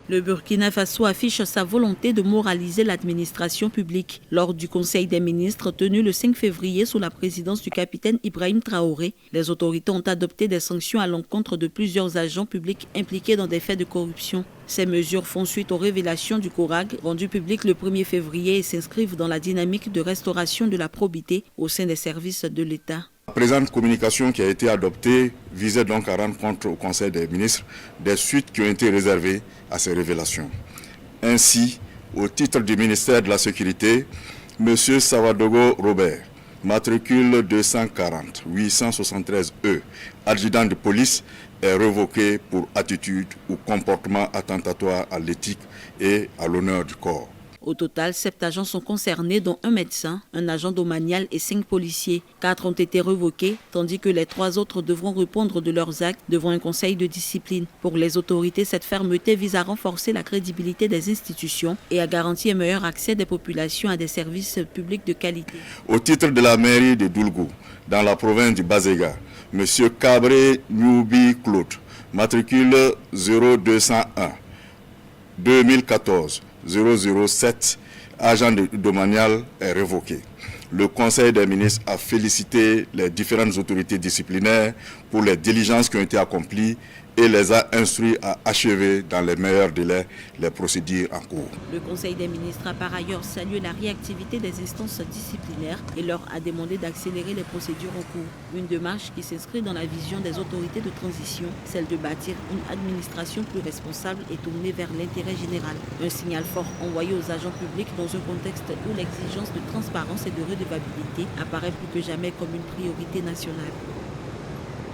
Le Burkina Faso affiche sa volonté de moraliser l'administration publique. Lors du Conseil des ministres tenu le 5 février sous la présidence du capitaine Ibrahim Traoré, les autorités ont adopté des sanctions à l'encontre de plusieurs agents publics impliqués dans des faits de corruption. Ces mesures font suite aux révélations du CORAG rendues publiques le 1er février et s'inscrivent dans la dynamique de restauration de la probité au sein des services de l'État. La présente communication qui a été adoptée visait donc à rendre compte au Conseil des ministres des suites qui ont été réservées à ces révélations. Ainsi, au titre du ministère de la Sécurité, M. Savadogo Robert, matricule 240 873E, adjudant de police, est révoqué pour attitude ou comportement attentatoire à l'éthique et à l'honneur du corps. Au total, 7 agents sont concernés, dont un médecin, un agent domanial et 5 policiers. 4 ont été révoqués, tandis que les 3 autres devront répondre de leurs actes devant un conseil de discipline. Pour les autorités, cette fermeté vise à renforcer la crédibilité des institutions et à garantir un meilleur accès des populations à des services publics de qualité. Au titre de la mairie de Doulgou, dans la province du Bazéga, M. Cabré Nyoubi Claude, matricule 0201 2014 007, agent domanial, est révoqué. Le Conseil des ministres a félicité les différentes autorités disciplinaires pour les diligences qui ont été accomplies et les a instruits à achever dans les meilleurs délais les procédures en cours. Le Conseil des ministres a par ailleurs salué la réactivité des instances disciplinaires et leur a demandé d'accélérer les procédures en cours. Une démarche qui s'inscrit dans la vision des autorités de transition, celle de bâtir une administration plus responsable et tournée vers l'intérêt général. Un signal fort envoyé aux agents publics dans un contexte où l'exigence de transparence et de redevabilité apparaît plus que jamais comme une priorité nationale.